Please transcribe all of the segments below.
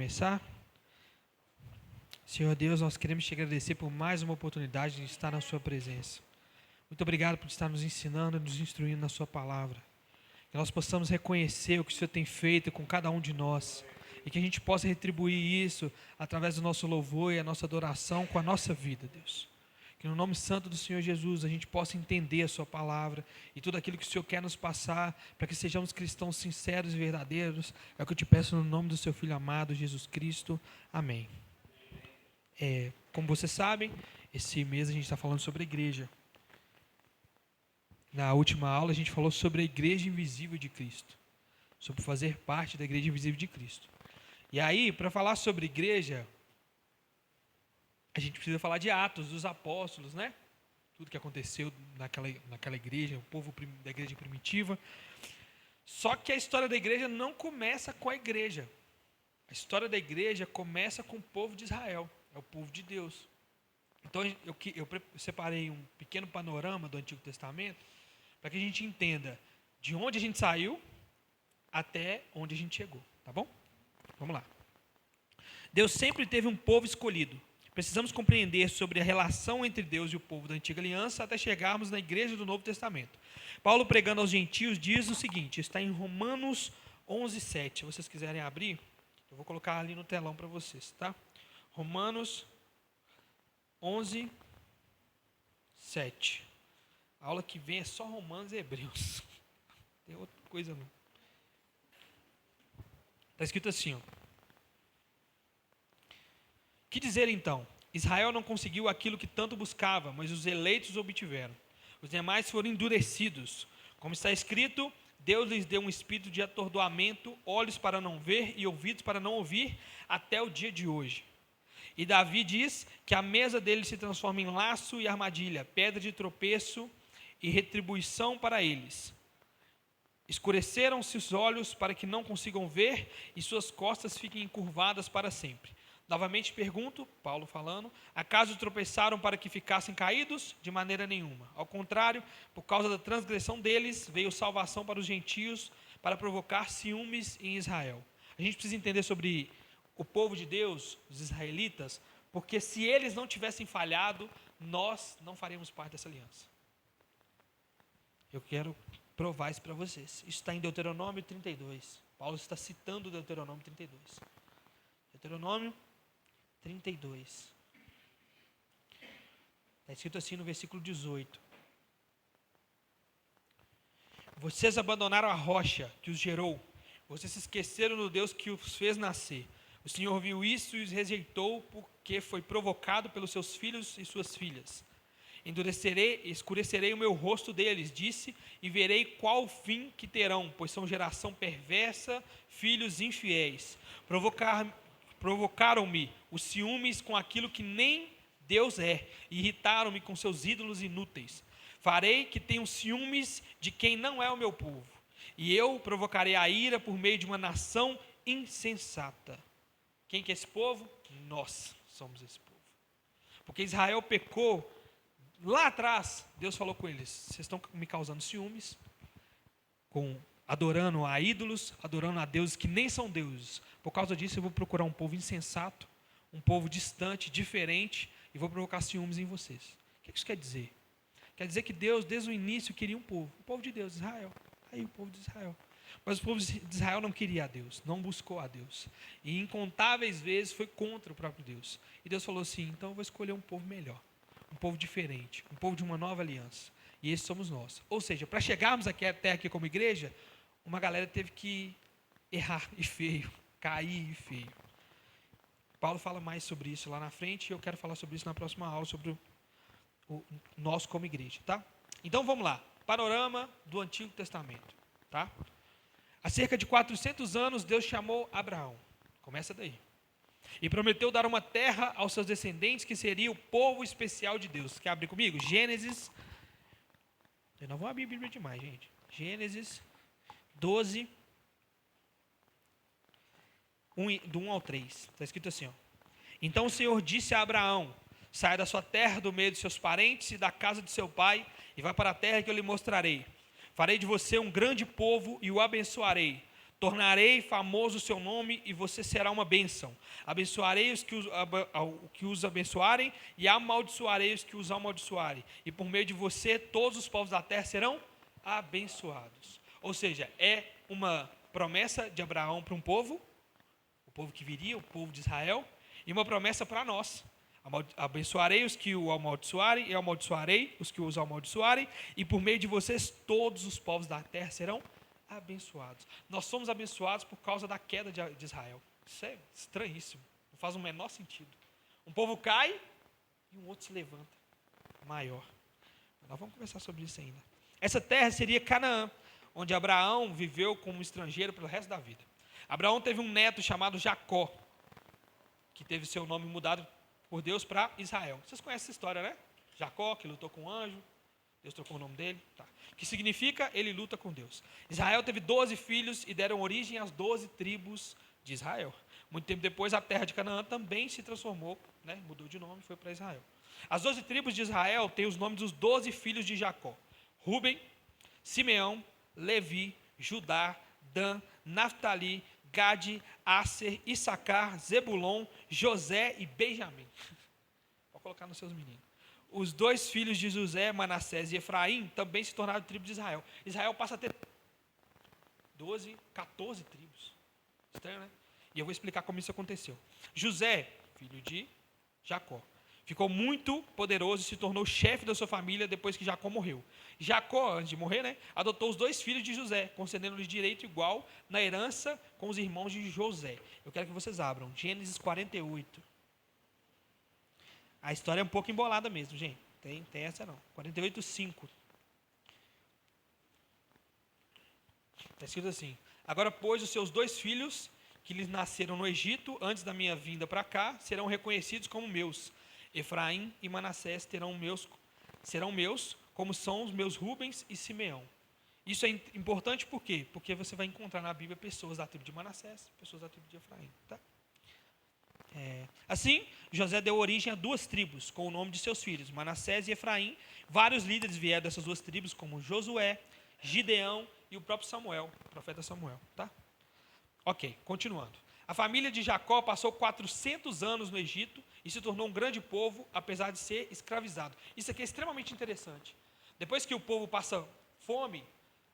começar. Senhor Deus, nós queremos te agradecer por mais uma oportunidade de estar na sua presença. Muito obrigado por estar nos ensinando e nos instruindo na sua palavra. Que nós possamos reconhecer o que o Senhor tem feito com cada um de nós. E que a gente possa retribuir isso através do nosso louvor e a nossa adoração com a nossa vida, Deus. Que no nome santo do Senhor Jesus a gente possa entender a sua palavra e tudo aquilo que o Senhor quer nos passar, para que sejamos cristãos sinceros e verdadeiros. É o que eu te peço no nome do seu Filho amado, Jesus Cristo. Amém. Como vocês sabem, esse mês a gente está falando sobre a igreja. Na última aula a gente falou sobre a igreja invisível de Cristo, sobre fazer parte da igreja invisível de Cristo. E aí, para falar sobre igreja, a gente precisa falar de Atos dos Apóstolos, né? Tudo que aconteceu naquela igreja, o povo da igreja primitiva. Só que a história da igreja não começa com a igreja. A história da igreja começa com o povo de Israel, é o povo de Deus. Então eu separei um pequeno panorama do Antigo Testamento para que a gente entenda de onde a gente saiu até onde a gente chegou, tá bom? Vamos lá. Deus sempre teve um povo escolhido. Precisamos compreender sobre a relação entre Deus e o povo da Antiga Aliança até chegarmos na igreja do Novo Testamento. Paulo, pregando aos gentios, diz o seguinte, está em Romanos 11:7. Se vocês quiserem abrir, eu vou colocar ali no telão para vocês, tá? Romanos 11:7. A aula que vem é só Romanos e Hebreus. Tem outra coisa não. Está escrito assim, ó. Que dizer então? Israel não conseguiu aquilo que tanto buscava, mas os eleitos obtiveram. Os demais foram endurecidos. Como está escrito, Deus lhes deu um espírito de atordoamento, olhos para não ver e ouvidos para não ouvir, até o dia de hoje. E Davi diz que a mesa dele se transforma em laço e armadilha, pedra de tropeço e retribuição para eles. Escureceram-se os olhos para que não consigam ver e suas costas fiquem encurvadas para sempre. Novamente pergunto, Paulo falando, acaso tropeçaram para que ficassem caídos? De maneira nenhuma. Ao contrário, por causa da transgressão deles, veio salvação para os gentios, para provocar ciúmes em Israel. A gente precisa entender sobre o povo de Deus, os israelitas, porque se eles não tivessem falhado, nós não faríamos parte dessa aliança. Eu quero provar isso para vocês. Isso está em Deuteronômio 32. Paulo está citando Deuteronômio 32. Deuteronômio 32. Está escrito assim no versículo 18. Vocês abandonaram a rocha que os gerou. Vocês se esqueceram do Deus que os fez nascer. O Senhor viu isso e os rejeitou porque foi provocado pelos seus filhos e suas filhas. Escurecerei o meu rosto deles, disse, e verei qual fim que terão, pois são geração perversa, filhos infiéis. Provocaram-me os ciúmes com aquilo que nem Deus é, e irritaram-me com seus ídolos inúteis. Farei que tenham ciúmes de quem não é o meu povo, e eu provocarei a ira por meio de uma nação insensata. Quem que é esse povo? Nós somos esse povo. Porque Israel pecou, lá atrás, Deus falou com eles, vocês estão me causando ciúmes, adorando a ídolos, adorando a deuses que nem são deuses. Por causa disso eu vou procurar um povo insensato, um povo distante, diferente, e vou provocar ciúmes em vocês. O que isso quer dizer? Quer dizer que Deus, desde o início, queria um povo. O povo de Deus, Israel. Aí o povo de Israel. Mas o povo de Israel não queria a Deus, não buscou a Deus. E incontáveis vezes foi contra o próprio Deus. E Deus falou assim, então eu vou escolher um povo melhor. Um povo diferente, um povo de uma nova aliança. E esses somos nós. Ou seja, para chegarmos até aqui como igreja, uma galera teve que errar e feio, cair e feio. Paulo fala mais sobre isso lá na frente e eu quero falar sobre isso na próxima aula, sobre o nós como igreja, tá? Então vamos lá, panorama do Antigo Testamento, tá? Há cerca de 400 anos Deus chamou Abraão, começa daí, e prometeu dar uma terra aos seus descendentes que seria o povo especial de Deus. Quer abrir comigo? Gênesis, eu não vou abrir a Bíblia demais, gente. Gênesis 12, do 1 ao 3, está escrito assim, ó. Então o Senhor disse a Abraão, saia da sua terra, do meio de seus parentes e da casa de seu pai, e vá para a terra que eu lhe mostrarei. Farei de você um grande povo e o abençoarei. Tornarei famoso o seu nome e você será uma bênção. Abençoarei os que os abençoarem e amaldiçoarei os que os amaldiçoarem. E por meio de você, todos os povos da terra serão abençoados. Ou seja, é uma promessa de Abraão para um povo, o povo que viria, o povo de Israel, e uma promessa para nós. Abençoarei os que o amaldiçoarem e amaldiçoarei os que os amaldiçoarem. E por meio de vocês, todos os povos da terra serão abençoados. Nós somos abençoados por causa da queda de Israel. Isso é estranhíssimo. Não faz o menor sentido. Um povo cai e um outro se levanta. Maior. Nós vamos conversar sobre isso ainda. Essa terra seria Canaã, onde Abraão viveu como estrangeiro pelo resto da vida. Abraão teve um neto chamado Jacó, que teve seu nome mudado por Deus para Israel. Vocês conhecem essa história, né? Jacó, que lutou com o anjo. Deus trocou o nome dele. Tá. Que significa, ele luta com Deus. Israel teve 12 filhos e deram origem às 12 tribos de Israel. Muito tempo depois, a terra de Canaã também se transformou, né, mudou de nome e foi para Israel. As 12 tribos de Israel têm os nomes dos 12 filhos de Jacó: Ruben, Simeão, Levi, Judá, Dan, Naftali, Gade, Asser, Issacar, Zebulon, José e Benjamim. Pode colocar nos seus meninos. Os 2 filhos de José, Manassés e Efraim, também se tornaram tribo de Israel. Israel passa a ter 12, 14 tribos. Estranho, né? E eu vou explicar como isso aconteceu. José, filho de Jacó, ficou muito poderoso e se tornou chefe da sua família depois que Jacó morreu. Jacó, antes de morrer, né, adotou os 2 filhos de José, concedendo-lhes direito igual na herança com os irmãos de José. Eu quero que vocês abram Gênesis 48. A história é um pouco embolada mesmo, gente. Tem essa não. 48:5. Está escrito assim: agora, pois, os seus 2 filhos, que lhes nasceram no Egito, antes da minha vinda para cá, serão reconhecidos como meus. Efraim e Manassés serão meus, como são os meus Rubens e Simeão. Isso é importante por quê? Porque você vai encontrar na Bíblia pessoas da tribo de Manassés, pessoas da tribo de Efraim. Tá? Assim, José deu origem a 2 tribos, com o nome de seus filhos, Manassés e Efraim. Vários líderes vieram dessas 2 tribos, como Josué, Gideão e o próprio Samuel, o profeta Samuel. Tá? Ok, continuando. A família de Jacó passou 400 anos no Egito e se tornou um grande povo, apesar de ser escravizado. Isso aqui é extremamente interessante. Depois que o povo passa fome,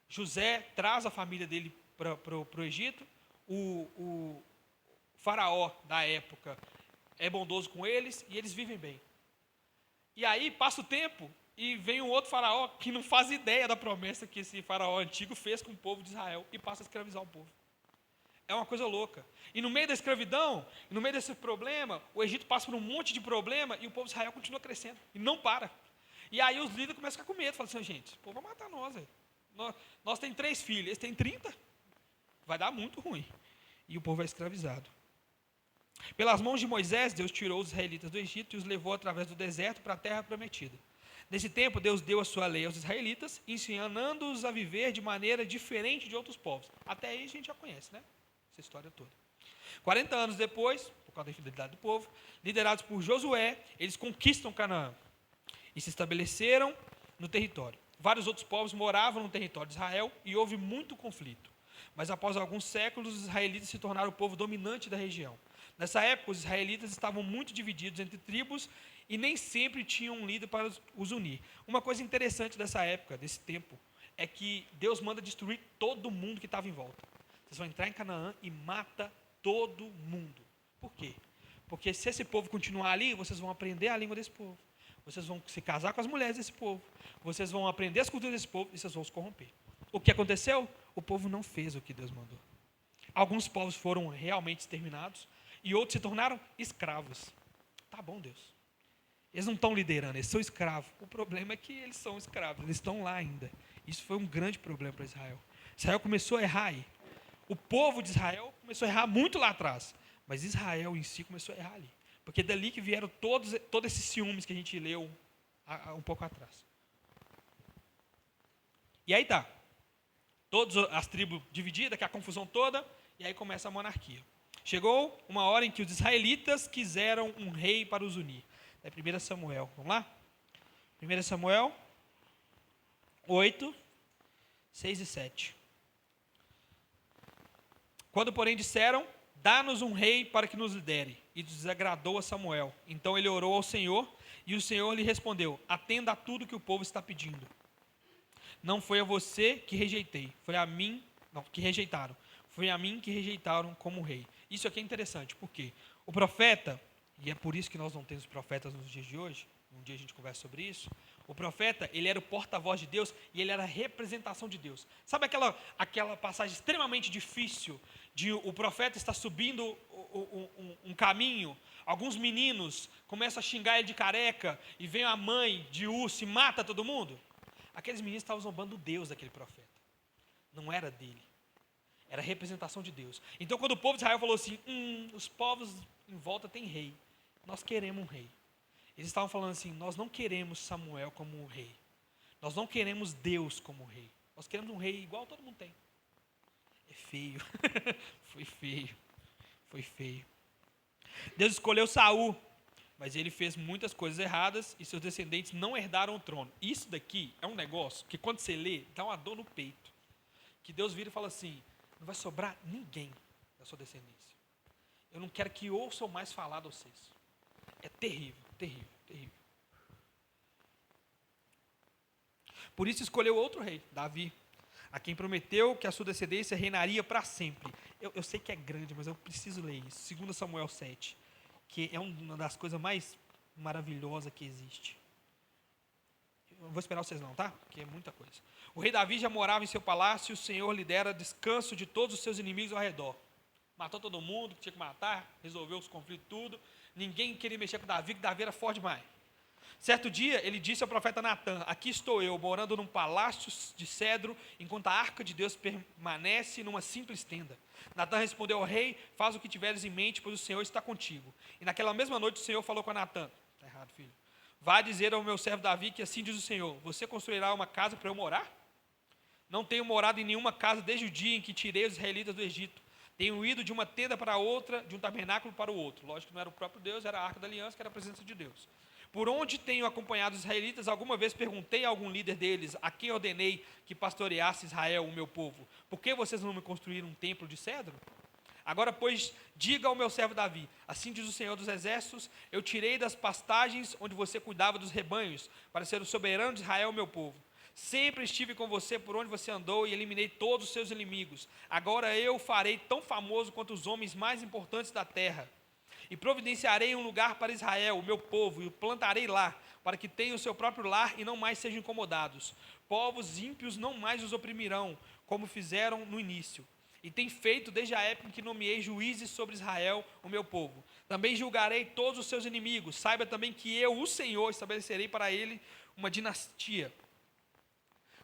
José traz a família dele para o Egito. O faraó da época é bondoso com eles e eles vivem bem. E aí passa o tempo e vem um outro faraó que não faz ideia da promessa que esse faraó antigo fez com o povo de Israel e passa a escravizar o povo. É uma coisa louca. E no meio da escravidão, no meio desse problema, o Egito passa por um monte de problema e o povo de Israel continua crescendo e não para. E aí os líderes começam a ficar com medo, falam assim: gente, o povo vai matar nós. Nós temos 3 filhos, eles têm 30. Vai dar muito ruim. E o povo é escravizado. Pelas mãos de Moisés, Deus tirou os israelitas do Egito e os levou através do deserto para a terra prometida. Nesse tempo, Deus deu a sua lei aos israelitas, ensinando-os a viver de maneira diferente de outros povos. Até aí a gente já conhece, né? Essa história toda. 40 anos depois, por causa da infidelidade do povo, liderados por Josué, eles conquistam Canaã e se estabeleceram no território. Vários outros povos moravam no território de Israel e houve muito conflito. Mas após alguns séculos, os israelitas se tornaram o povo dominante da região. Nessa época, os israelitas estavam muito divididos entre tribos e nem sempre tinham um líder para os unir. Uma coisa interessante dessa época, desse tempo, é que Deus manda destruir todo mundo que estava em volta. Vocês vão entrar em Canaã e mata todo mundo. Por quê? Porque se esse povo continuar ali, vocês vão aprender a língua desse povo. Vocês vão se casar com as mulheres desse povo. Vocês vão aprender as culturas desse povo e vocês vão se corromper. O que aconteceu? O povo não fez o que Deus mandou. Alguns povos foram realmente exterminados e outros se tornaram escravos. Tá bom, Deus. Eles não estão liderando, eles são escravos. O problema é que eles são escravos, eles estão lá ainda. Isso foi um grande problema para Israel. Israel começou a errar aí. O povo de Israel começou a errar muito lá atrás, mas Israel em si começou a errar ali. Porque dali que vieram todos esses ciúmes que a gente leu um pouco atrás. E aí tá. Todas as tribos divididas, que é a confusão toda, e aí começa a monarquia. Chegou uma hora em que os israelitas quiseram um rei para os unir. É 1 Samuel, vamos lá? 1 Samuel 8, 6 e 7. Quando, porém, disseram: dá-nos um rei para que nos lidere. E desagradou a Samuel. Então ele orou ao Senhor, e o Senhor lhe respondeu: atenda a tudo que o povo está pedindo. Não foi a você que rejeitei, foi a mim, não, que rejeitaram. Foi a mim que rejeitaram como rei. Isso aqui é interessante, porque o profeta, e é por isso que nós não temos profetas nos dias de hoje, um dia a gente conversa sobre isso, o profeta, ele era o porta-voz de Deus e ele era a representação de Deus. Sabe aquela passagem extremamente difícil de o profeta estar subindo um caminho, alguns meninos começam a xingar ele de careca e vem a mãe de urso e mata todo mundo? Aqueles meninos estavam zombando Deus daquele profeta. Não era dele. Era a representação de Deus. Então quando o povo de Israel falou assim, os povos em volta têm rei, nós queremos um rei. Eles estavam falando assim, nós não queremos Samuel como um rei. Nós não queremos Deus como rei. Nós queremos um rei igual todo mundo tem. É feio. Foi feio. Foi feio. Deus escolheu Saul, mas ele fez muitas coisas erradas e seus descendentes não herdaram o trono. Isso daqui é um negócio que quando você lê, dá uma dor no peito. Que Deus vira e fala assim, não vai sobrar ninguém da sua descendência. Eu não quero que ouçam mais falar de vocês. É terrível, terrível, terrível. Por isso escolheu outro rei, Davi, a quem prometeu que a sua descendência reinaria para sempre. Eu sei que é grande, mas eu preciso ler isso. 2 Samuel 7, que é uma das coisas mais maravilhosas que existe. Eu não vou esperar vocês não, tá? Porque é muita coisa. O rei Davi já morava em seu palácio e o Senhor lhe dera descanso de todos os seus inimigos ao redor. Matou todo mundo que tinha que matar, resolveu os conflitos tudo. Ninguém queria mexer com Davi, que Davi era forte demais. Certo dia, ele disse ao profeta Natã, aqui estou eu, morando num palácio de cedro, enquanto a arca de Deus permanece numa simples tenda. Natã respondeu ao rei, faz o que tiveres em mente, pois o Senhor está contigo. E naquela mesma noite o Senhor falou com Natã, está errado, filho, vá dizer ao meu servo Davi que assim diz o Senhor, você construirá uma casa para eu morar? Não tenho morado em nenhuma casa desde o dia em que tirei os israelitas do Egito. Tenho ido de uma tenda para outra, de um tabernáculo para o outro. Lógico que não era o próprio Deus, era a arca da aliança, que era a presença de Deus. Por onde tenho acompanhado os israelitas, alguma vez perguntei a algum líder deles, a quem ordenei que pastoreasse Israel, o meu povo, por que vocês não me construíram um templo de cedro? Agora, pois, diga ao meu servo Davi, assim diz o Senhor dos Exércitos, eu tirei das pastagens onde você cuidava dos rebanhos, para ser o soberano de Israel, meu povo. Sempre estive com você por onde você andou e eliminei todos os seus inimigos. Agora eu o farei tão famoso quanto os homens mais importantes da terra. E providenciarei um lugar para Israel, o meu povo, e o plantarei lá, para que tenham o seu próprio lar e não mais sejam incomodados. Povos ímpios não mais os oprimirão, como fizeram no início. E tem feito desde a época em que nomeei juízes sobre Israel, o meu povo. Também julgarei todos os seus inimigos. Saiba também que eu, o Senhor, estabelecerei para ele uma dinastia.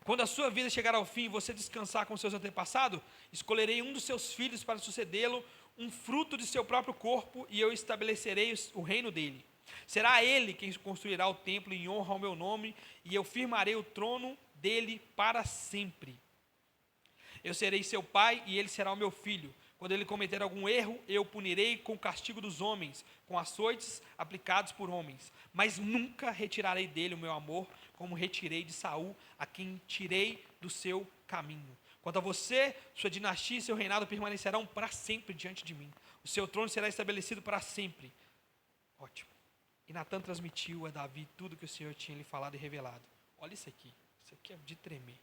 Quando a sua vida chegar ao fim e você descansar com seus antepassados, escolherei um dos seus filhos para sucedê-lo, um fruto de seu próprio corpo, e eu estabelecerei o reino dele. Será ele quem construirá o templo em honra ao meu nome, e eu firmarei o trono dele para sempre. Eu serei seu pai e ele será o meu filho. Quando ele cometer algum erro, eu o punirei com o castigo dos homens, com açoites aplicados por homens. Mas nunca retirarei dele o meu amor, como retirei de Saul, a quem tirei do seu caminho. Quanto a você, sua dinastia e seu reinado permanecerão para sempre diante de mim. O seu trono será estabelecido para sempre. Ótimo. E Natã transmitiu a Davi tudo que o Senhor tinha lhe falado e revelado. Olha isso aqui é de tremer.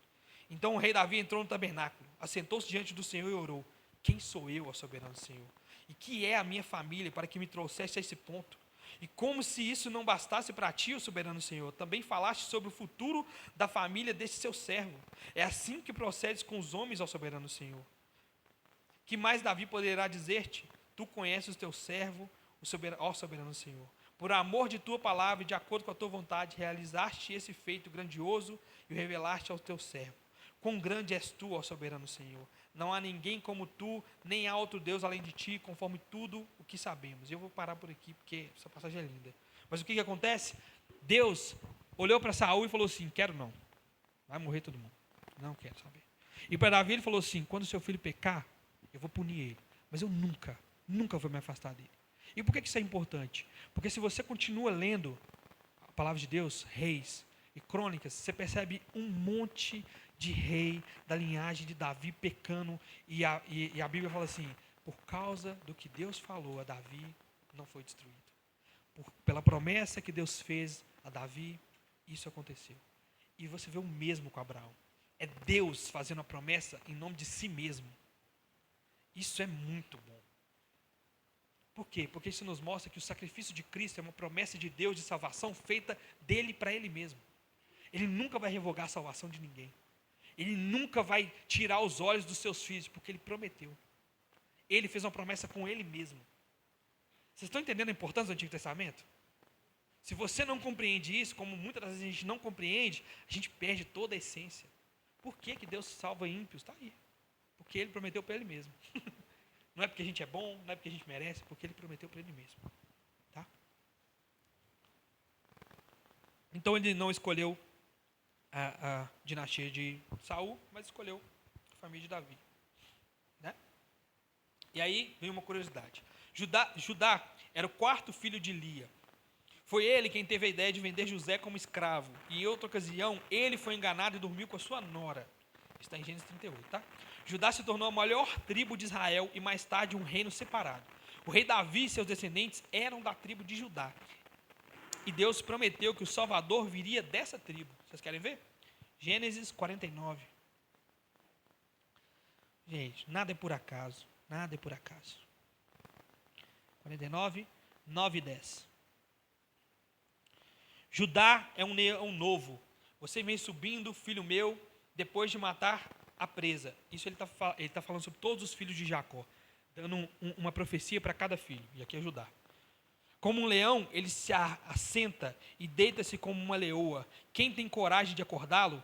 Então o rei Davi entrou no tabernáculo, assentou-se diante do Senhor e orou. Quem sou eu, ó soberano Senhor? E que é a minha família para que me trouxeste a esse ponto? E como se isso não bastasse para ti, ó soberano Senhor, também falaste sobre o futuro da família deste seu servo. É assim que procedes com os homens, ó soberano Senhor. Que mais Davi poderá dizer-te? Tu conheces o teu servo, ó soberano Senhor. Por amor de tua palavra e de acordo com a tua vontade, realizaste esse feito grandioso e o revelaste ao teu servo. Quão grande és tu, ó soberano Senhor. Não há ninguém como tu, nem há outro Deus além de ti, conforme tudo o que sabemos. E eu vou parar por aqui, porque essa passagem é linda. Mas o que acontece? Deus olhou para Saul e falou assim, quero não. Vai morrer todo mundo. Não quero saber. E para Davi ele falou assim, quando seu filho pecar, eu vou punir ele. Mas eu nunca vou me afastar dele. E por que isso é importante? Porque se você continua lendo a palavra de Deus, Reis e Crônicas, você percebe um monte de rei, da linhagem de Davi pecando, e a Bíblia fala assim, por causa do que Deus falou a Davi, não foi destruído. Pela promessa que Deus fez a Davi, isso aconteceu. E você vê o mesmo com Abraão. É Deus fazendo a promessa em nome de si mesmo. Isso é muito bom. Por quê? Porque isso nos mostra que o sacrifício de Cristo é uma promessa de Deus de salvação feita dele para ele mesmo. Ele nunca vai revogar a salvação de ninguém. Ele nunca vai tirar os olhos dos seus filhos, porque ele prometeu. Ele fez uma promessa com ele mesmo. Vocês estão entendendo a importância do Antigo Testamento? Se você não compreende isso, como muitas das vezes a gente não compreende, a gente perde toda a essência. Por que Deus salva ímpios? Está aí. Porque ele prometeu para ele mesmo. Não é porque a gente é bom, não é porque a gente merece, porque ele prometeu para ele mesmo. Tá? Então ele não escolheu a dinastia de Saul, mas escolheu a família de Davi. Né? E aí vem uma curiosidade. Judá era o quarto filho de Lia. Foi ele quem teve a ideia de vender José como escravo. E em outra ocasião, ele foi enganado e dormiu com a sua nora. Está em Gênesis 38, tá? Judá se tornou a maior tribo de Israel e mais tarde um reino separado. O rei Davi e seus descendentes eram da tribo de Judá. E Deus prometeu que o Salvador viria dessa tribo. Vocês querem ver? Gênesis 49. Gente, nada é por acaso. Nada é por acaso. 49, 9 e 10. Judá é um leão novo. Você vem subindo, filho meu, depois de matar a presa. Isso ele está falando sobre todos os filhos de Jacó, dando uma profecia para cada filho. E aqui é Judá. Como um leão, ele se assenta e deita-se como uma leoa. Quem tem coragem de acordá-lo?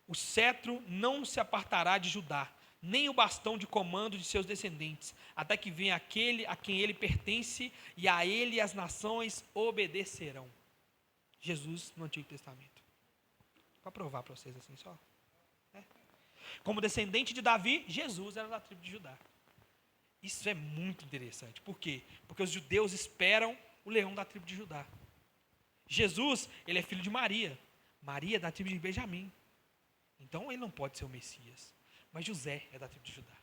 O cetro não se apartará de Judá, nem o bastão de comando de seus descendentes, até que venha aquele a quem ele pertence, e a ele as nações obedecerão. Jesus no Antigo Testamento. Para provar para vocês assim só. Como descendente de Davi, Jesus era da tribo de Judá. Isso é muito interessante. Por quê? Porque os judeus esperam o leão da tribo de Judá. Jesus, ele é filho de Maria. Maria é da tribo de Benjamim. Então ele não pode ser o Messias. Mas José é da tribo de Judá.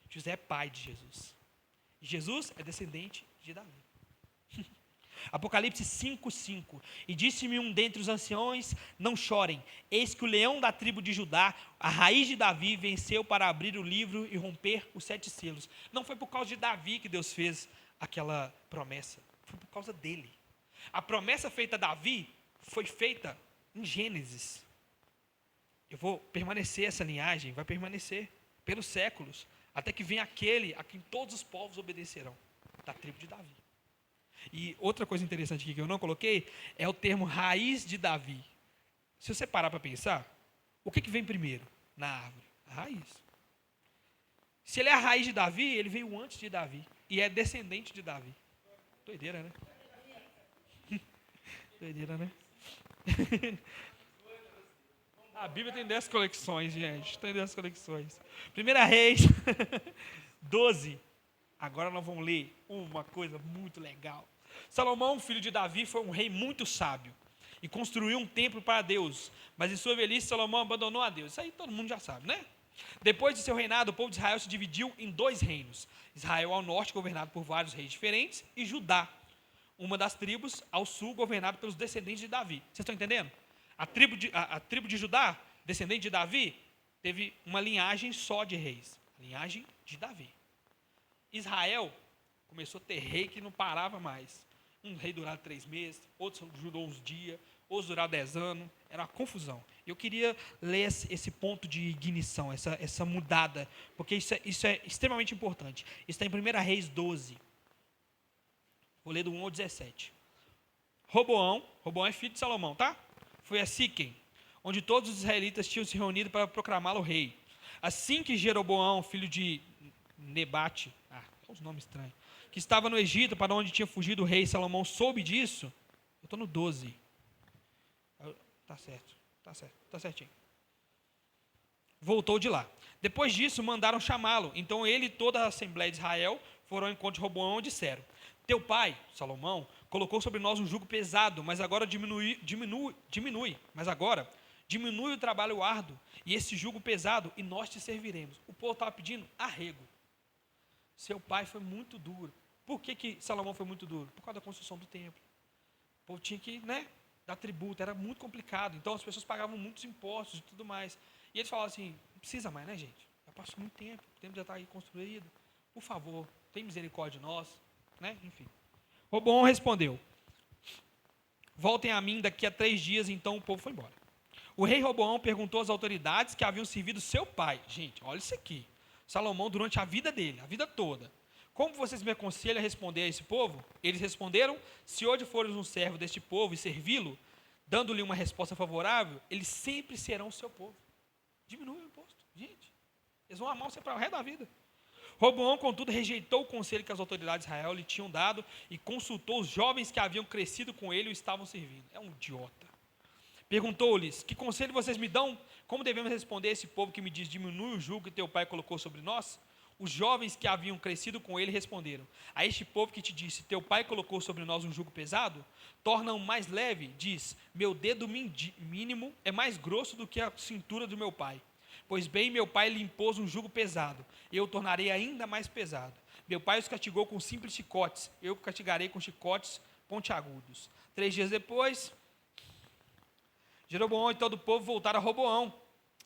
José é pai de Jesus. E Jesus é descendente de Davi. Apocalipse 5:5. E disse-me um dentre os anciões: não chorem, eis que o leão da tribo de Judá, a raiz de Davi, venceu para abrir o livro e romper os 7 selos. Não foi por causa de Davi que Deus fez aquela promessa, foi por causa dele. A promessa feita a Davi foi feita em Gênesis. Eu vou permanecer essa linhagem, vai permanecer pelos séculos, até que venha aquele a quem todos os povos obedecerão, da tribo de Davi. E outra coisa interessante aqui que eu não coloquei é o termo raiz de Davi. Se você parar para pensar, o que vem primeiro na árvore? A raiz. Se ele é a raiz de Davi, ele veio antes de Davi e é descendente de Davi. Doideira, né? Doideira, né? A Bíblia tem 10 coleções, gente. Tem 10 coleções. 1 Reis 12. Agora nós vamos ler uma coisa muito legal. Salomão, filho de Davi, foi um rei muito sábio e construiu um templo para Deus. Mas em sua velhice, Salomão abandonou a Deus. Isso aí todo mundo já sabe, né? Depois de seu reinado, o povo de Israel se dividiu em 2 reinos. Israel ao norte, governado por vários reis diferentes, e Judá, uma das tribos, ao sul, governado pelos descendentes de Davi. Vocês estão entendendo? A tribo de Judá, descendente de Davi, teve uma linhagem só de reis. A linhagem de Davi. Israel começou a ter rei que não parava mais. Um rei durava 3 meses, outro durou uns dias, outros duraram 10 anos. Era uma confusão. Eu queria ler esse ponto de ignição, essa mudada, porque isso é extremamente importante. Isso está em 1 Reis 12. Vou ler do 1 ao 17. Roboão é filho de Salomão, tá? Foi a Siquém, onde todos os israelitas tinham se reunido para proclamá-lo rei. Assim que Jeroboão, filho de Nebate, os nomes estranhos, que estava no Egito, para onde tinha fugido o rei Salomão, soube disso. Eu estou no 12. Tá certinho. Voltou de lá. Depois disso, mandaram chamá-lo. Então ele e toda a Assembleia de Israel foram ao encontro de Roboão e disseram: teu pai, Salomão, colocou sobre nós um jugo pesado, mas agora diminui. Mas agora Diminui o trabalho árduo e esse jugo pesado, e nós te serviremos. O povo estava pedindo arrego. Seu pai foi muito duro. Por que Salomão foi muito duro? Por causa da construção do templo. O povo tinha que, dar tributo, era muito complicado. Então as pessoas pagavam muitos impostos e tudo mais. E eles falavam assim, não precisa mais, gente? Já passou muito tempo, o templo já está aí construído. Por favor, tem misericórdia de nós. Enfim. Roboão respondeu, voltem a mim daqui a 3 dias, então o povo foi embora. O rei Roboão perguntou às autoridades que haviam servido seu pai. Gente, olha isso aqui. Salomão, durante a vida dele, a vida toda. Como vocês me aconselham a responder a esse povo? Eles responderam, se hoje fores um servo deste povo e servi-lo, dando-lhe uma resposta favorável, eles sempre serão seu povo. Diminui o imposto. Gente, eles vão amar você para o resto da vida. Roboão, contudo, rejeitou o conselho que as autoridades de Israel lhe tinham dado e consultou os jovens que haviam crescido com ele e o estavam servindo. É um idiota. Perguntou-lhes, que conselho vocês me dão? Como devemos responder a esse povo que me diz, diminui o jugo que teu pai colocou sobre nós? Os jovens que haviam crescido com ele responderam, a este povo que te disse, teu pai colocou sobre nós um jugo pesado? Torna-o mais leve, diz, meu dedo mínimo é mais grosso do que a cintura do meu pai. Pois bem, meu pai lhe impôs um jugo pesado, eu o tornarei ainda mais pesado. Meu pai os castigou com simples chicotes, eu o castigarei com chicotes pontiagudos. 3 dias depois, Jeroboão e todo o povo voltaram a Roboão,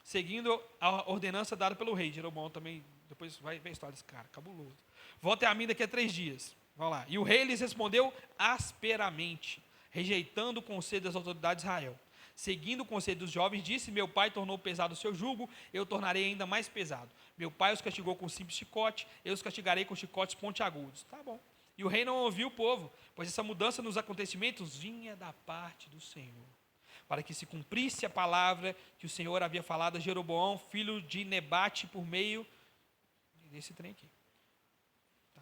seguindo a ordenança dada pelo rei. Jeroboão também, depois vai ver a história desse cara, cabuloso. Voltem a mim daqui a 3 dias. Vamos lá. E o rei lhes respondeu asperamente, rejeitando o conselho das autoridades de Israel. Seguindo o conselho dos jovens, disse, meu pai tornou pesado o seu jugo, eu o tornarei ainda mais pesado. Meu pai os castigou com simples chicote, eu os castigarei com chicotes pontiagudos. Tá bom. E o rei não ouviu o povo, pois essa mudança nos acontecimentos vinha da parte do Senhor, para que se cumprisse a palavra que o Senhor havia falado a Jeroboão, filho de Nebate, por meio desse trem aqui. Tá.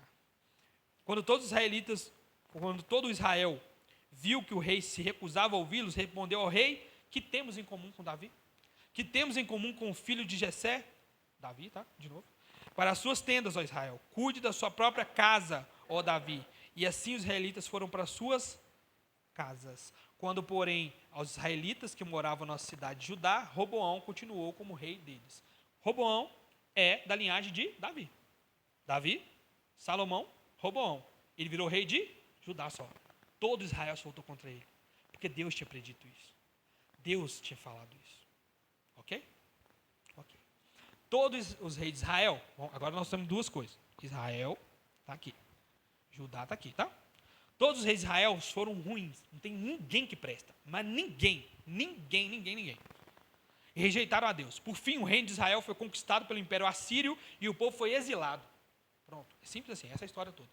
Quando todo Israel viu que o rei se recusava a ouvi-los, respondeu ao rei, que temos em comum com Davi? Que temos em comum com o filho de Jessé? Davi, tá? De novo. Para as suas tendas, ó Israel, cuide da sua própria casa, ó Davi. E assim os israelitas foram para as suas casas. Quando, porém, aos israelitas que moravam na cidade de Judá, Roboão continuou como rei deles. Roboão é da linhagem de Davi. Davi, Salomão, Roboão. Ele virou rei de Judá só. Todo Israel se voltou contra ele. Porque Deus tinha predito isso. Deus tinha falado isso. Ok? Ok. Todos os reis de Israel, bom, agora nós temos 2 coisas. Israel está aqui. Judá está aqui, tá? Todos os reis de Israel foram ruins. Não tem ninguém que presta. Mas ninguém. E rejeitaram a Deus. Por fim, o reino de Israel foi conquistado pelo Império Assírio e o povo foi exilado. Pronto. É simples assim, essa é a história toda.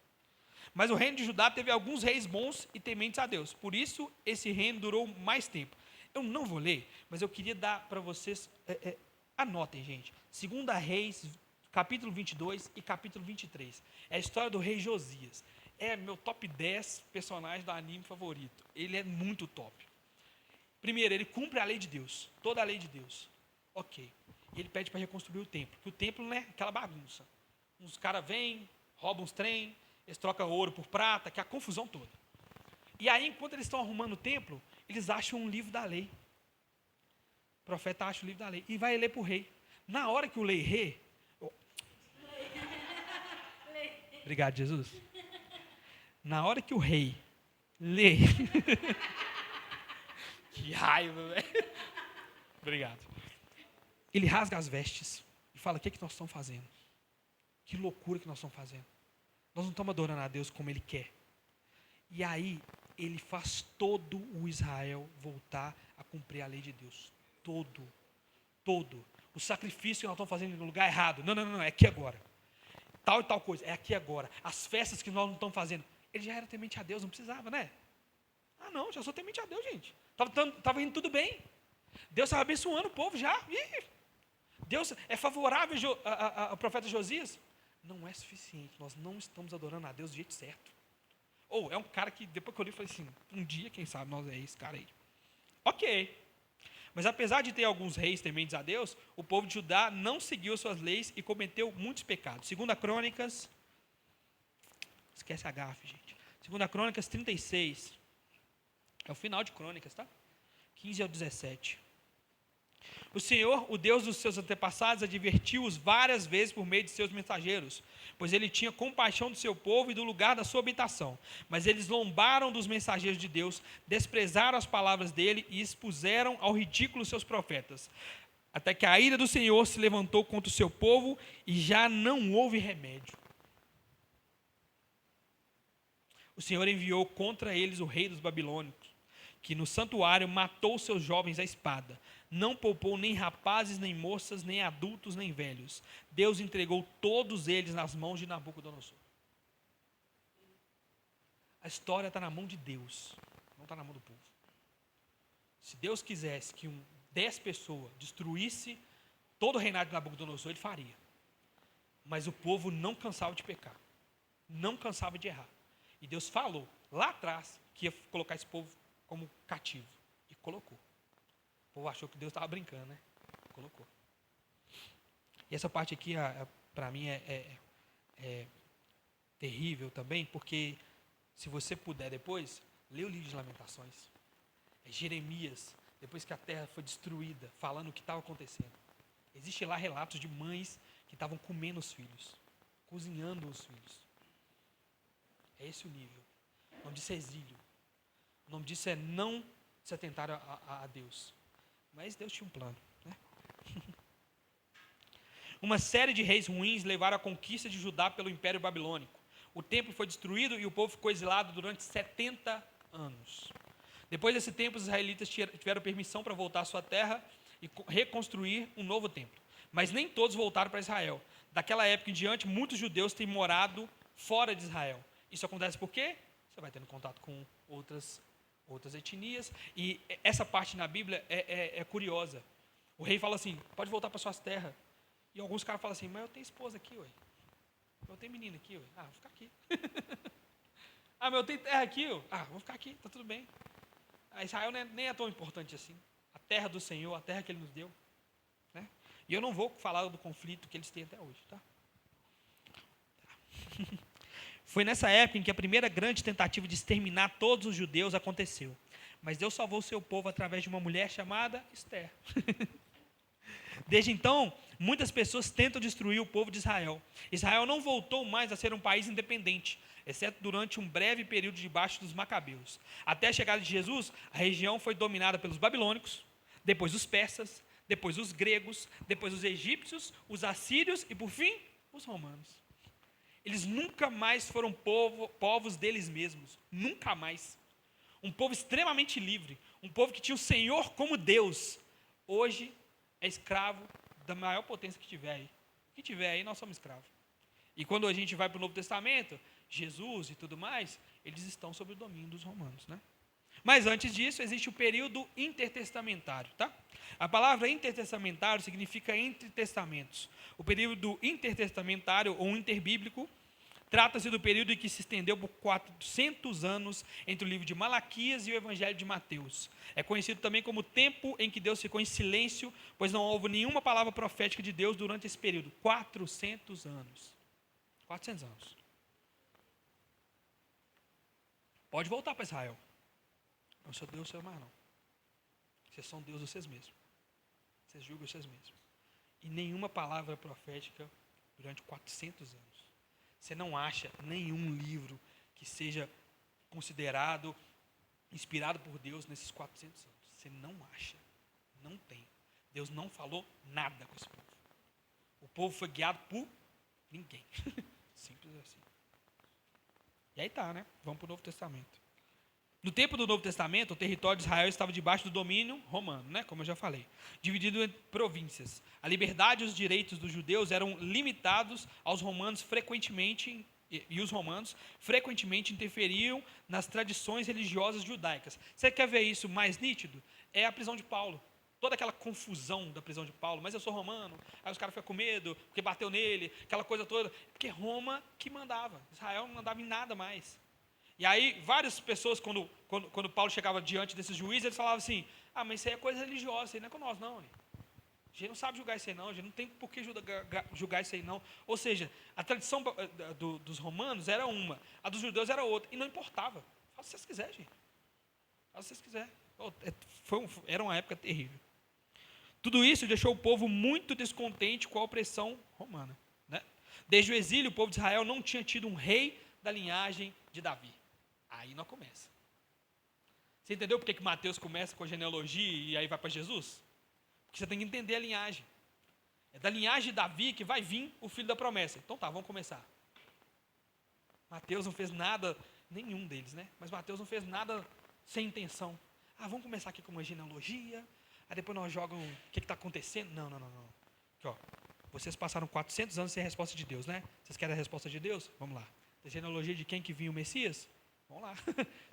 Mas o reino de Judá teve alguns reis bons e tementes a Deus. Por isso, esse reino durou mais tempo. Eu não vou ler, mas eu queria dar para vocês... anotem, gente. 2 Reis, capítulo 22 e capítulo 23. É a história do rei Josias. É meu top 10 personagem do anime favorito. Ele é muito top. Primeiro, ele cumpre a lei de Deus. Toda a lei de Deus. Ok. E ele pede para reconstruir o templo. Porque o templo não é aquela bagunça. Uns caras vêm, roubam uns trem, eles trocam ouro por prata, que é a confusão toda. E aí, enquanto eles estão arrumando o templo, eles acham um livro da lei. O profeta acha o livro da lei e vai ler para o rei. Na hora que o rei lê... Obrigado, Jesus. Na hora que o rei lê... Que raiva, velho. Obrigado. Ele rasga as vestes e fala, o que é que nós estamos fazendo? Que loucura que nós estamos fazendo. Nós não estamos adorando a Deus como Ele quer. E aí, Ele faz todo o Israel voltar a cumprir a lei de Deus. Todo. O sacrifício que nós estamos fazendo no lugar errado. Não, é aqui agora. Tal e tal coisa, é aqui agora. As festas que nós não estamos fazendo. Ele já era temente a Deus, não precisava, né? Ah não, já sou temente a Deus, gente. Estava indo tudo bem. Deus estava abençoando o povo já. Deus é favorável ao profeta Josias. Não é suficiente, nós não estamos adorando a Deus do jeito certo. É um cara que, depois que eu li, eu falei assim, um dia, quem sabe, nós é esse cara aí. Ok. Mas apesar de ter alguns reis tementes a Deus, o povo de Judá não seguiu suas leis e cometeu muitos pecados. 2 Crônicas, esquece a gafe, gente. 2 Crônicas 36, é o final de Crônicas, tá? 15 ao 17. O Senhor, o Deus dos seus antepassados, advertiu-os várias vezes por meio de seus mensageiros, pois ele tinha compaixão do seu povo e do lugar da sua habitação. Mas eles zombaram dos mensageiros de Deus, desprezaram as palavras dele e expuseram ao ridículo seus profetas. Até que a ira do Senhor se levantou contra o seu povo e já não houve remédio. O Senhor enviou contra eles o rei dos babilônicos, que no santuário matou seus jovens à espada. Não poupou nem rapazes, nem moças, nem adultos, nem velhos. Deus entregou todos eles nas mãos de Nabucodonosor. A história está na mão de Deus, não está na mão do povo. Se Deus quisesse que 10 pessoas destruísse todo o reinado de Nabucodonosor, ele faria. Mas o povo não cansava de pecar, não cansava de errar. E Deus falou lá atrás que ia colocar esse povo como cativo. E colocou. O povo achou que Deus estava brincando, né? Colocou. E essa parte aqui, para mim, é terrível também, porque se você puder depois, lê o livro de Lamentações. É Jeremias, depois que a terra foi destruída, falando o que estava acontecendo. Existe lá relatos de mães que estavam comendo os filhos, cozinhando os filhos. É esse o nível. O nome disso é exílio. O nome disso é não se atentar a Deus. Mas Deus tinha um plano, né? Uma série de reis ruins levaram a conquista de Judá pelo Império Babilônico. O templo foi destruído e o povo ficou exilado durante 70 anos. Depois desse tempo, os israelitas tiveram permissão para voltar à sua terra e reconstruir um novo templo. Mas nem todos voltaram para Israel. Daquela época em diante, muitos judeus têm morado fora de Israel. Isso acontece por quê? Você vai tendo contato com outras etnias. E essa parte na Bíblia é curiosa. O rei fala assim, pode voltar para suas terras. E alguns caras falam assim, mas eu tenho esposa aqui, ué. Eu tenho menina aqui, ué. Ah, vou ficar aqui. Ah, mas eu tenho terra aqui, ué. Ah, vou ficar aqui, tá tudo bem. A Israel nem é tão importante assim. A terra do Senhor, a terra que Ele nos deu. Né? E eu não vou falar do conflito que eles têm até hoje, tá? Foi nessa época em que a primeira grande tentativa de exterminar todos os judeus aconteceu. Mas Deus salvou o seu povo através de uma mulher chamada Esther. Desde então, muitas pessoas tentam destruir o povo de Israel. Israel não voltou mais a ser um país independente, exceto durante um breve período debaixo dos macabeus. Até a chegada de Jesus, a região foi dominada pelos babilônicos, depois os persas, depois os gregos, depois os egípcios, os assírios e, por fim, os romanos. Eles nunca mais foram povos deles mesmos. Nunca mais. Um povo extremamente livre. Um povo que tinha o Senhor como Deus. Hoje é escravo da maior potência que tiver aí. O que tiver aí, nós somos escravos. E quando a gente vai para o Novo Testamento, Jesus e tudo mais, eles estão sob o domínio dos romanos, né? Mas antes disso, existe o período intertestamentário, tá? A palavra intertestamentário significa entre testamentos. O período intertestamentário ou interbíblico trata-se do período em que se estendeu por 400 anos entre o livro de Malaquias e o Evangelho de Mateus. É conhecido também como o tempo em que Deus ficou em silêncio, pois não houve nenhuma palavra profética de Deus durante esse período. 400 anos. 400 anos. Pode voltar para Israel. Não sou Deus, seu mais não. Vocês são Deus vocês mesmos. Vocês julgam vocês mesmos. E nenhuma palavra profética durante 400 anos. Você não acha nenhum livro que seja considerado, inspirado por Deus nesses 400 anos. Você não acha. Não tem. Deus não falou nada com esse povo. O povo foi guiado por ninguém. Simples assim. E aí tá, né? Vamos para o Novo Testamento. No tempo do Novo Testamento, o território de Israel estava debaixo do domínio romano, né? Como eu já falei, dividido em províncias. A liberdade e os direitos dos judeus eram limitados aos romanos frequentemente, e os romanos frequentemente interferiam nas tradições religiosas judaicas. Você quer ver isso mais nítido? É a prisão de Paulo. Toda aquela confusão da prisão de Paulo, mas eu sou romano, aí os caras ficam com medo, porque bateu nele, aquela coisa toda, porque Roma que mandava, Israel não mandava em nada mais. E aí, várias pessoas, quando Paulo chegava diante desses juízes, eles falavam assim, ah, mas isso aí é coisa religiosa, isso aí não é com nós não. A gente não sabe julgar isso aí não, a gente não tem por que julgar isso aí não. Ou seja, a tradição dos romanos era uma, a dos judeus era outra, e não importava. Faça o que vocês quiserem, gente. Faça o que vocês quiserem. Era uma época terrível. Tudo isso deixou o povo muito descontente com a opressão romana, né? Desde o exílio, o povo de Israel não tinha tido um rei da linhagem de Davi. Aí não começa. Você entendeu por que Mateus começa com a genealogia e aí vai para Jesus? Porque você tem que entender a linhagem. É da linhagem de Davi que vai vir o filho da promessa. Então tá, vamos começar. Mateus não fez nada, nenhum deles, né? Mas Mateus não fez nada sem intenção. Vamos começar aqui com uma genealogia, aí depois nós jogamos o que está acontecendo. Não. Aqui, ó. Vocês passaram 400 anos sem a resposta de Deus, né? Vocês querem a resposta de Deus? Vamos lá. A genealogia de quem que vinha o Messias? Vamos lá.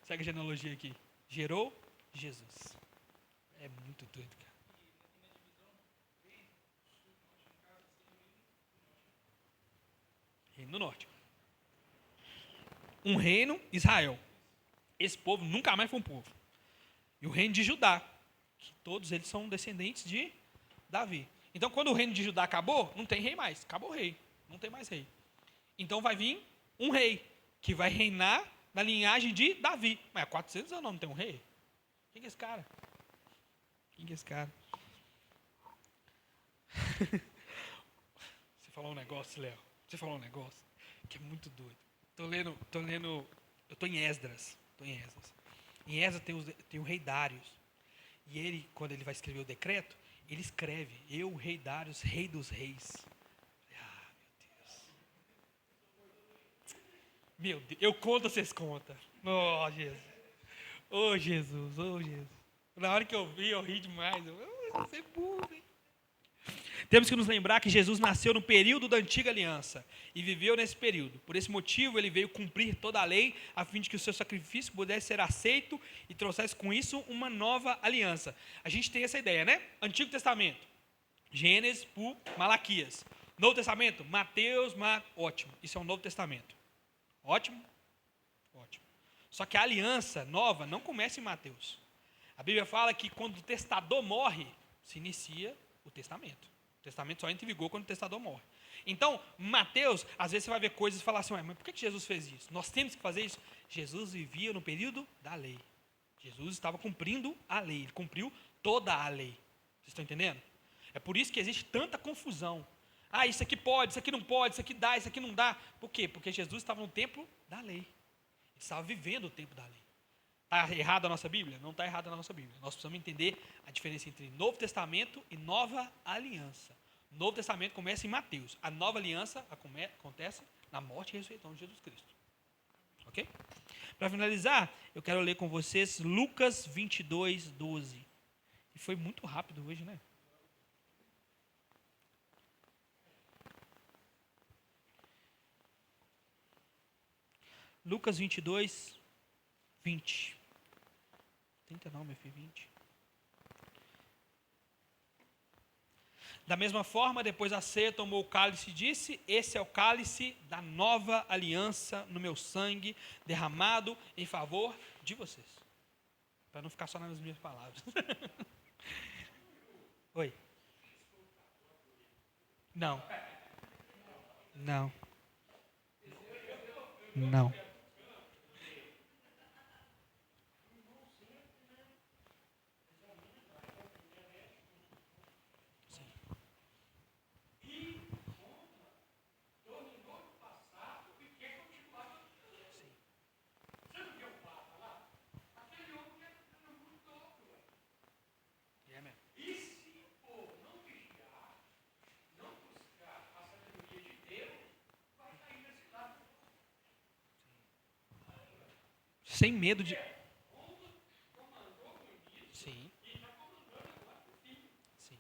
Segue a genealogia aqui. Gerou Jesus. É muito doido, cara. Reino do Norte. Um reino, Israel. Esse povo nunca mais foi um povo. E o reino de Judá, que todos eles são descendentes de Davi. Então, quando o reino de Judá acabou, não tem rei mais. Acabou o rei. Não tem mais rei. Então, vai vir um rei, que vai reinar na linhagem de Davi. Mas há 400 anos não tem um rei. Quem é esse cara? Quem é esse cara? Você falou um negócio, Léo. Você falou um negócio que é muito doido. Eu estou em Esdras. Em Esdras tem o rei Dários. E ele, quando ele vai escrever o decreto, ele escreve: eu, rei Dários, rei dos reis. Meu Deus, eu conto, vocês contam. Oh, Jesus. Oh, Jesus, oh, Jesus. Na hora que eu vi, eu ri demais. Você é burro, hein? Temos que nos lembrar que Jesus nasceu no período da antiga aliança e viveu nesse período. Por esse motivo, ele veio cumprir toda a lei, a fim de que o seu sacrifício pudesse ser aceito e trouxesse com isso uma nova aliança. A gente tem essa ideia, né? Antigo Testamento, Gênesis por Malaquias. Novo Testamento, Mateus, ótimo. Isso é um Novo Testamento. Ótimo? Ótimo. Só que a aliança nova não começa em Mateus. A Bíblia fala que quando o testador morre, se inicia o testamento. O testamento só entra em vigor quando o testador morre. Então, Mateus, às vezes você vai ver coisas e falar assim: mas por que Jesus fez isso? Nós temos que fazer isso. Jesus vivia no período da lei. Jesus estava cumprindo a lei. Ele cumpriu toda a lei. Vocês estão entendendo? É por isso que existe tanta confusão. Isso aqui pode, isso aqui não pode, isso aqui dá, isso aqui não dá. Por quê? Porque Jesus estava no tempo da lei. Ele estava vivendo o tempo da lei. Está errada a nossa Bíblia? Não está errada na nossa Bíblia. Nós precisamos entender a diferença entre Novo Testamento e Nova Aliança. O Novo Testamento começa em Mateus. A Nova Aliança acontece na morte e ressurreição de Jesus Cristo. Ok? Para finalizar, eu quero ler com vocês Lucas 22, 12. E foi muito rápido hoje, né? Lucas 22, 20. 30 não, meu filho, 20. Da mesma forma, depois a ceia, tomou o cálice e disse: esse é o cálice da nova aliança no meu sangue, derramado em favor de vocês. Para não ficar só nas minhas palavras. Oi. Não. Não. Não. Sem medo de. Sim. Sim.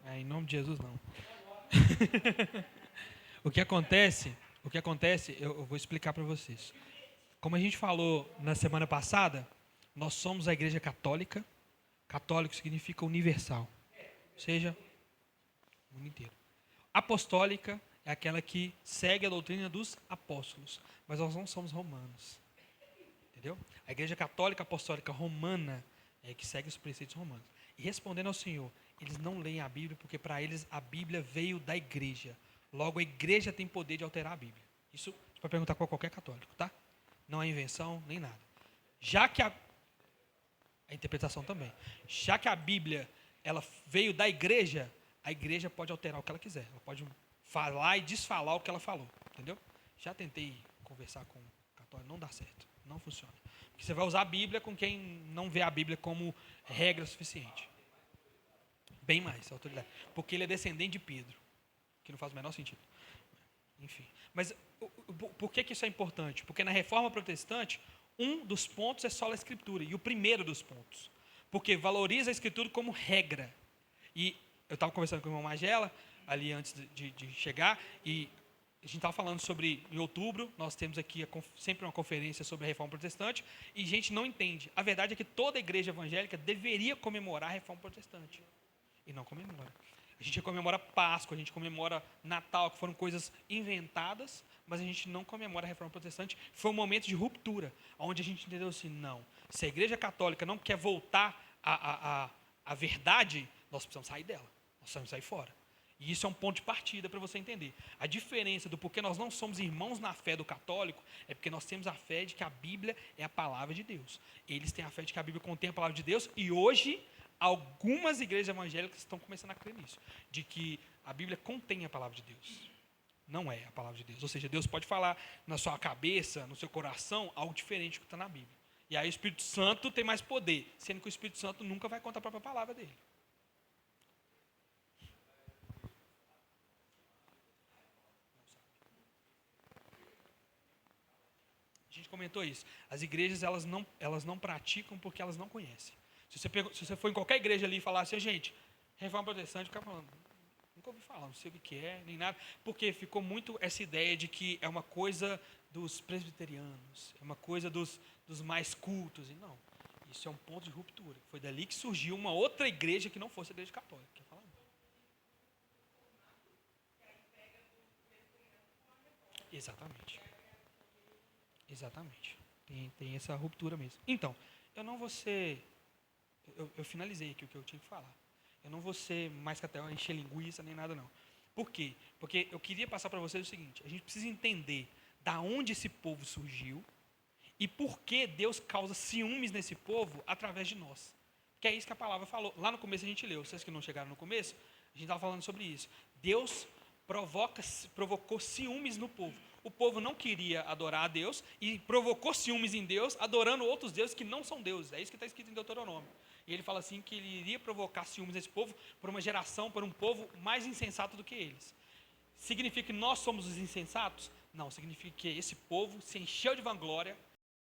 Em nome de Jesus, não. O que acontece, eu vou explicar para vocês. Como a gente falou na semana passada, nós somos a igreja católica. Católico significa universal. Ou seja, o mundo inteiro. Apostólica é aquela que segue a doutrina dos apóstolos. Mas nós não somos romanos. Entendeu? A igreja católica apostólica romana é que segue os preceitos romanos. E respondendo ao Senhor, eles não leem a Bíblia porque para eles a Bíblia veio da igreja. Logo, a igreja tem poder de alterar a Bíblia. Isso para perguntar para qualquer católico, tá? Não é invenção nem nada. Já que a interpretação também. Já que a Bíblia ela veio da igreja, a igreja pode alterar o que ela quiser. Ela pode falar e desfalar o que ela falou, entendeu? Já tentei conversar com católico, não dá certo, não funciona. Porque você vai usar a Bíblia com quem não vê a Bíblia como regra suficiente. Bem mais, autoridade. Porque ele é descendente de Pedro, que não faz o menor sentido. Enfim. Mas por que isso é importante? Porque na Reforma Protestante, um dos pontos é só a Escritura, e o primeiro dos pontos. Porque valoriza a Escritura como regra. E eu estava conversando com o irmão Magela, ali antes de chegar, e a gente estava falando sobre, em outubro, nós temos aqui sempre uma conferência sobre a Reforma Protestante, e a gente não entende. A verdade é que toda igreja evangélica deveria comemorar a Reforma Protestante. E não comemora. A gente comemora Páscoa, a gente comemora Natal, que foram coisas inventadas, mas a gente não comemora a Reforma Protestante. Foi um momento de ruptura, onde a gente entendeu assim, não, se a Igreja Católica não quer voltar à verdade, nós precisamos sair dela, nós precisamos sair fora. E isso é um ponto de partida para você entender. A diferença do porquê nós não somos irmãos na fé do católico é porque nós temos a fé de que a Bíblia é a palavra de Deus. Eles têm a fé de que a Bíblia contém a palavra de Deus, e hoje algumas igrejas evangélicas estão começando a crer nisso, de que a Bíblia contém a palavra de Deus. Não é a palavra de Deus. Ou seja, Deus pode falar na sua cabeça, no seu coração, algo diferente do que está na Bíblia. E aí o Espírito Santo tem mais poder, sendo que o Espírito Santo nunca vai contar a própria palavra dele. A gente comentou isso. As igrejas elas não praticam porque elas não conhecem. Se você for em qualquer igreja ali e falar assim, gente, Reforma Protestante, fica falando, nunca ouvi falar, não sei o que é, nem nada, porque ficou muito essa ideia de que é uma coisa dos presbiterianos, é uma coisa dos mais cultos, e não. Isso é um ponto de ruptura. Foi dali que surgiu uma outra igreja que não fosse a igreja católica. Quer falar? Exatamente. Exatamente. Tem essa ruptura mesmo. Então, eu não vou ser. Eu finalizei aqui o que eu tinha que falar. Eu não vou ser mais que até encher linguiça nem nada, não. Por quê? Porque eu queria passar para vocês o seguinte: a gente precisa entender da onde esse povo surgiu e por que Deus causa ciúmes nesse povo através de nós. Que é isso que a palavra falou. Lá no começo a gente leu. Vocês que não chegaram no começo, a gente estava falando sobre isso. Deus provocou ciúmes no povo. O povo não queria adorar a Deus e provocou ciúmes em Deus, adorando outros deuses que não são deuses. É isso que está escrito em Deuteronômio. E ele fala assim que ele iria provocar ciúmes nesse povo por uma geração, por um povo mais insensato do que eles. Significa que nós somos os insensatos? Não, significa que esse povo se encheu de vanglória,